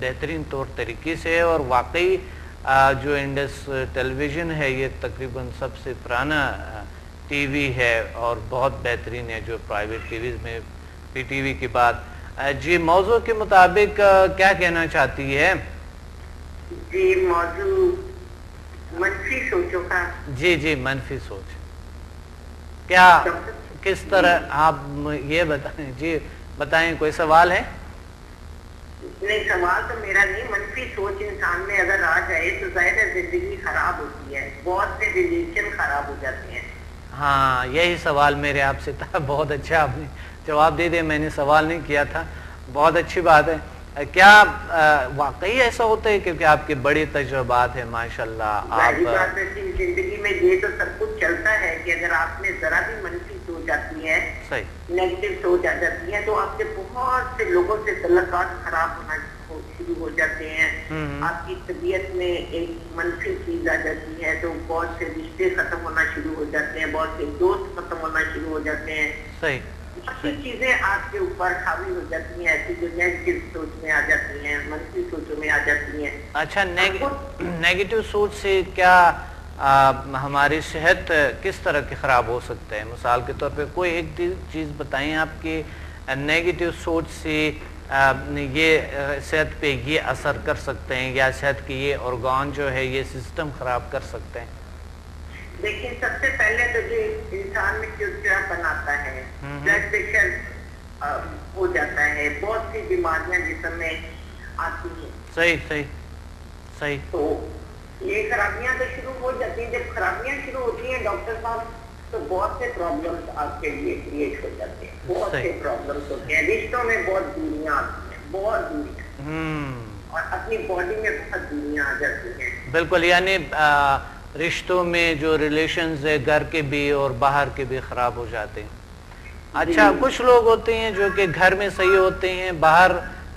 بہترین طور طریقے سے ہے، اور واقعی جو انڈس ٹیلی ویژن ہے یہ تقریباً سب سے پرانا ٹی وی ہے اور بہت بہترین ہے جو پرائیویٹ ٹی ویز میں پی ٹی وی کی بات. جی موضوع کے مطابق کیا کہنا چاہتی ہے؟ جی موضوع منفی سوچوں کا. جی منفی سوچ کیا کس طرح آپ یہ بتائیں. جی بتائیں، کوئی سوال ہے؟ نہیں، سوال تو میرا نہیں. منفی سوچ انسان میں اگر آ جائے تو ظاہر ہے زندگی خراب ہوتی ہے، بہت سے ریلیشن خراب ہو جاتے ہیں. ہاں یہی سوال میرے آپ سے تھا. بہت اچھا آپ نے جواب دے دیا، میں نے سوال نہیں کیا تھا. بہت اچھی بات ہے. کیا واقعی ایسا ہوتا ہے کیونکہ آپ کے بڑے تجربات ہیں ماشاءاللہ؟ ظاہری بات ہے کہ زندگی میں یہ تو سب کچھ چلتا ہے کہ اگر آپ میں ذرا بھی منفی سوچ آتی ہے، نیگیٹو سوچ آ جاتی ہے، تو آپ کے بہت سے لوگوں سے تعلقات خراب ہونا شروع ہو جاتے ہیں. آپ کی طبیعت میں ایک منفی چیز آ جاتی ہے تو بہت سے رشتے ختم ہونا شروع ہو جاتے ہیں، بہت سے دوست ختم ہونا شروع ہو جاتے ہیں. بہت سی چیزیں آپ کے اوپر حاوی ہو جاتی ہیں ایسی جو نیگیٹو سوچ میں آ جاتی ہیں، منفی سوچوں میں آ جاتی ہیں. اچھا، نیگیٹو سوچ سے کیا ہماری صحت کس طرح کی خراب ہو سکتا ہے؟ مثال کے طور پہ کوئی ایک چیز بتائیں آپ کی نیگیٹو سوچ سے یہ صحت پہ یہ اثر کر سکتے ہیں یا صحت کی یہ ارگان جو ہے یہ سسٹم خراب کر سکتے ہیں. دیکھیں سب سے پہلے تو یہ انسان میں چڑچڑا بناتا ہے، بلڈ پریشر ہو جاتا ہے، بہت سی بیماریاں جسم میں آتی ہیں. صحیح. تو یہ خرابیاں تو شروع ہو جاتی ہیں. جب خرابیاں شروع ہوتی ہیں ڈاکٹر صاحب تو بہت سے پرابلمس آپ کے لیے کریٹ ہو جاتے ہیں. بہت سے پرابلمس ہوتے ہیں، رشتوں میں بہت دوریاں آتی ہیں، بہت دوریاں، اور اپنی باڈی میں بہت دوریاں آ جاتی ہیں. بالکل، یعنی رشتوں میں جو ریلیشنز ہے گھر کے بھی اور باہر کے بھی خراب ہو جاتے ہیں. اچھا، کچھ لوگ ہوتے ہیں جو کہ گھر میں صحیح ہوتے ہیں، باہر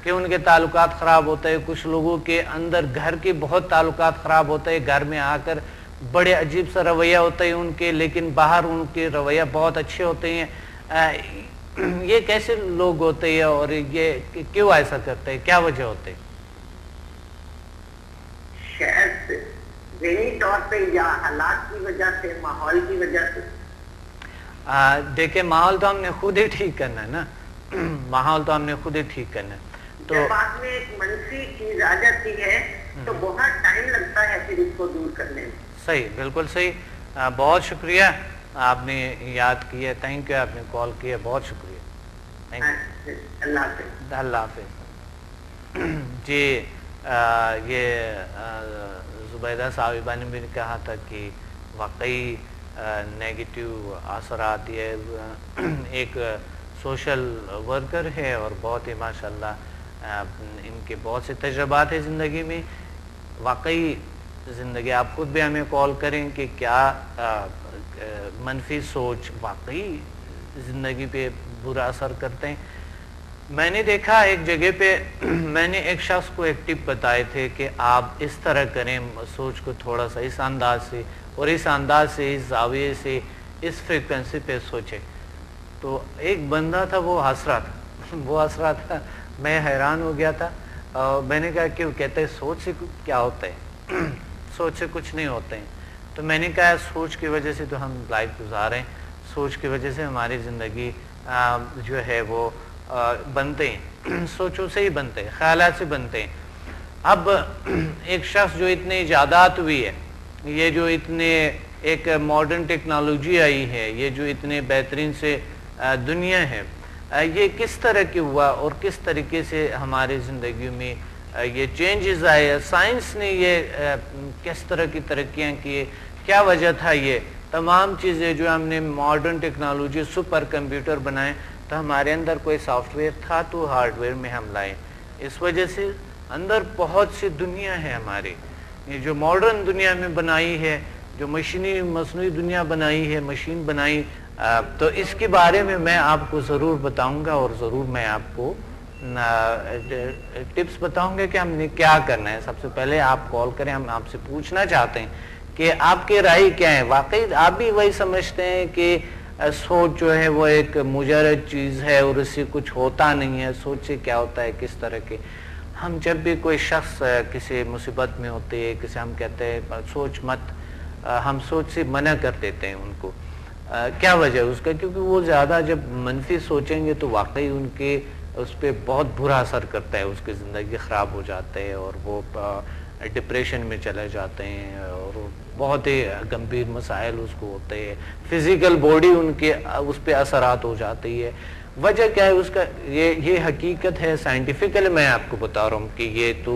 کے ان کے تعلقات خراب ہوتے ہیں. کچھ لوگوں کے اندر گھر کے بہت تعلقات خراب ہوتے ہیں، گھر میں آ کر بڑے عجیب سا رویہ ہوتا ہے ان کے، لیکن باہر ان کے رویہ بہت اچھے ہوتے ہیں. یہ کیسے لوگ ہوتے ہیں اور یہ کیوں ایسا کرتے ہیں؟ کیا وجہ ہوتے ہیں؟ شاید ذہنی طور پہ یا حالات کی وجہ سے، ماحول کی وجہ سے. دیکھیں ماحول تو ہم نے خود ہی ٹھیک کرنا ہے نا. ماحول تو ہم نے خود ہی ٹھیک کرنا ہے. تو جب آپ میں ایک منفی چیز آ جاتی ہے تو بہت ٹائم لگتا ہے پھر اس کو دور کرنے میں. صحیح، بالکل صحیح. بہت شکریہ آپ نے یاد کیا. تھینک یو، آپ نے کال کیا، بہت شکریہ. اللہ حافظ. اللہ حافظ. جی یہ زبیدہ صاحبہ نے بھی کہا تھا کہ واقعی نیگیٹو اثرات. یہ ایک سوشل ورکر ہے اور بہت ہی ماشاءاللہ ان کے بہت سے تجربات ہیں زندگی میں. واقعی زندگی آپ خود بھی ہمیں کال کریں کہ کیا منفی سوچ واقعی زندگی پہ برا اثر کرتے ہیں. میں نے دیکھا ایک جگہ پہ میں نے ایک شخص کو ایک ٹپ بتائے تھے کہ آپ اس طرح کریں، سوچ کو تھوڑا سا اس انداز سے اور اس انداز سے، اس زاویے سے، اس فریکوینسی پہ سوچے. تو ایک بندہ تھا وہ ہنس رہا تھا. میں حیران ہو گیا تھا. میں نے کہا کہ وہ کہتے ہیں سوچ سے کیا ہوتا ہے؟ سوچ سے کچھ نہیں ہوتے ہیں. تو میں نے کہا سوچ کی وجہ سے تو ہم لائف گزارے ہیں، سوچ کی وجہ سے ہماری زندگی جو ہے وہ بنتے ہیں، سوچوں سے ہی بنتے ہیں، خیالات سے بنتے ہیں. اب ایک شخص جو اتنے ایجادات ہوئی ہے، یہ جو اتنے ایک ماڈرن ٹیکنالوجی آئی ہے، یہ جو اتنے بہترین سے دنیا ہے، یہ کس طرح کی ہوا اور کس طریقے سے ہماری زندگی میں یہ چینجز آئے. سائنس نے یہ کس طرح کی ترقیاں کی، کیا وجہ تھا؟ یہ تمام چیزیں جو ہم نے ماڈرن ٹیکنالوجی، سپر کمپیوٹر بنائے، تو ہمارے اندر کوئی سافٹ ویئر تھا تو ہارڈ ویئر میں ہم لائے. اس وجہ سے اندر بہت سی دنیا ہے ہماری، یہ جو ماڈرن دنیا میں بنائی ہے، جو مصنوعی دنیا بنائی ہے، مشین بنائی. تو اس کے بارے میں آپ کو ضرور بتاؤں گا اور ضرور میں آپ کو ٹپس بتاؤں گا کہ ہم نے کیا کرنا ہے. سب سے پہلے آپ کال کریں، ہم آپ سے پوچھنا چاہتے ہیں کہ آپ کی رائے کیا ہے. واقعی آپ بھی وہی سمجھتے ہیں کہ سوچ جو ہے وہ ایک مجرد چیز ہے اور اس سے کچھ ہوتا نہیں ہے؟ سوچ سے کیا ہوتا ہے، کس طرح کے؟ ہم جب بھی کوئی شخص کسی مصیبت میں ہوتے ہیں، کسی ہم کہتے ہیں سوچ مت، ہم سوچ سے منع کر دیتے ہیں ان کو. کیا وجہ ہے اس کا؟ کیونکہ وہ زیادہ جب منفی سوچیں گے تو واقعی ان کے اس پہ بہت برا اثر کرتا ہے، اس کی زندگی خراب ہو جاتے ہیں اور وہ ڈپریشن میں چلے جاتے ہیں اور بہت ہی گمبھیر مسائل اس کو ہوتے ہیں، فزیکل باڈی ان کے اس پہ اثرات ہو جاتی ہے. وجہ کیا ہے اس کا؟ یہ حقیقت ہے سائنٹیفکلی میں آپ کو بتا رہا ہوں کہ یہ تو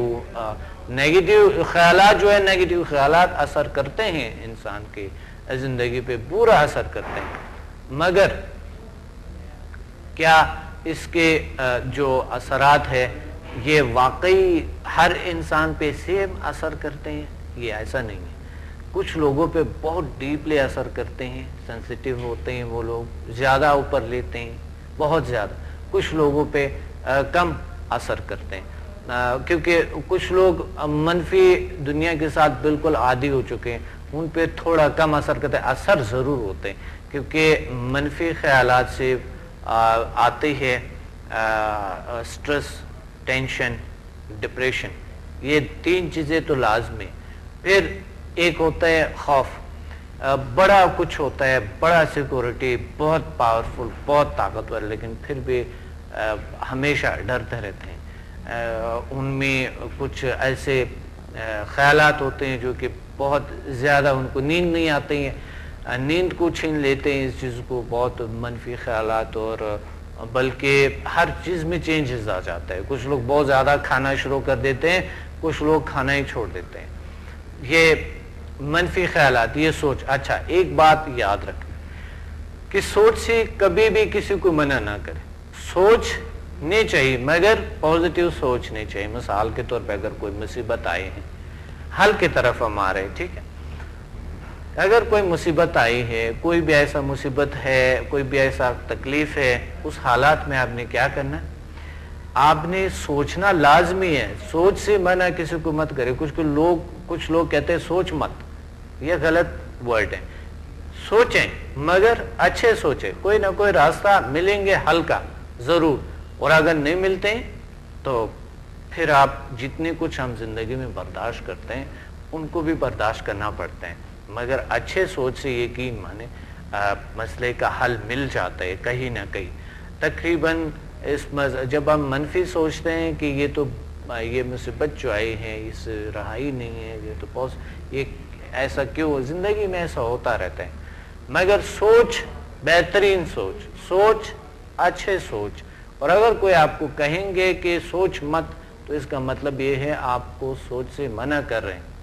نیگیٹو خیالات جو ہے، نیگیٹو خیالات اثر کرتے ہیں انسان کے زندگی پہ، برا اثر کرتے ہیں. مگر کیا اس کے جو اثرات ہے یہ واقعی ہر انسان پہ سیم اثر کرتے ہیں؟ یہ ایسا نہیں ہے. کچھ لوگوں پہ بہت ڈیپلی اثر کرتے ہیں، سینسیٹیو ہوتے ہیں وہ لوگ، زیادہ اوپر لیتے ہیں، بہت زیادہ. کچھ لوگوں پہ کم اثر کرتے ہیں، کیونکہ کچھ لوگ منفی دنیا کے ساتھ بالکل عادی ہو چکے ہیں، ان پہ تھوڑا کم اثر کرتے ہیں. اثر ضرور ہوتے ہیں کیونکہ منفی خیالات سے آتے ہیں سٹریس، ٹینشن، ڈپریشن. یہ تین چیزیں تو لازمی. پھر ایک ہوتا ہے خوف، بڑا کچھ ہوتا ہے، بڑا سیکورٹی، بہت پاورفل، بہت طاقتور، لیکن پھر بھی ہمیشہ ڈرتے رہتے ہیں. ان میں کچھ ایسے خیالات ہوتے ہیں جو کہ بہت زیادہ ان کو نیند نہیں آتی ہیں، نیند کو چھین لیتے ہیں اس چیز کو، بہت منفی خیالات، اور بلکہ ہر چیز میں چینجز آ جاتا ہے. کچھ لوگ بہت زیادہ کھانا شروع کر دیتے ہیں، کچھ لوگ کھانا ہی چھوڑ دیتے ہیں. یہ منفی خیالات، یہ سوچ. اچھا ایک بات یاد رکھیں کہ سوچ سے کبھی بھی کسی کو منع نہ کرے. سوچ نہیں چاہیے مگر پازیٹیو سوچ نہیں چاہیے. مثال کے طور پہ اگر کوئی مصیبت آئی ہے، حل کی طرف ہم آ رہے ہیں، ٹھیک ہے، اگر کوئی مصیبت آئی ہے، کوئی بھی ایسا مصیبت ہے، کوئی بھی ایسا تکلیف ہے، اس حالات میں آپ نے کیا کرنا ہے؟ آپ نے سوچنا لازمی ہے. سوچ سے منع کسی کو مت کرے. کچھ لوگ کہتے ہیں سوچ مت، یہ غلط ورڈ ہے. سوچیں مگر اچھے سوچیں. کوئی نہ کوئی راستہ ملیں گے حل کا ضرور، اور اگر نہیں ملتے ہیں تو پھر آپ جتنے کچھ ہم زندگی میں برداشت کرتے ہیں ان کو بھی برداشت کرنا پڑتا ہے. مگر اچھے سوچ سے یقین مانے مسئلے کا حل مل جاتا ہے کہیں نہ کہیں. تقریباً جب ہم منفی سوچتے ہیں کہ یہ مصیبت جو آئی ہے اس رہائی نہیں ہے، یہ تو یہ ایسا کیوں، زندگی میں ایسا ہوتا رہتا ہے. مگر سوچ، بہترین سوچ اچھے سوچ. اور اگر کوئی آپ کو کہیں گے کہ سوچ مت، تو اس کا مطلب یہ ہے آپ کو سوچ سے منع کر رہے ہیں.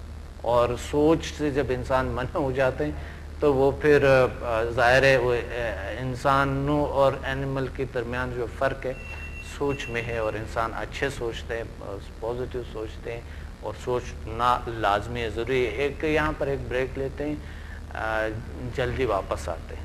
اور سوچ سے جب انسان منع ہو جاتے ہیں تو وہ پھر ظاہر ہے وہ انسانوں اور اینیمل کے درمیان جو فرق ہے سوچ میں ہے. اور انسان اچھے سوچتے ہیں، پازیٹیو سوچتے ہیں، اور سوچنا لازمی ہے، ضروری ہے. یہاں پر ایک بریک لیتے ہیں، جلدی واپس آتے ہیں.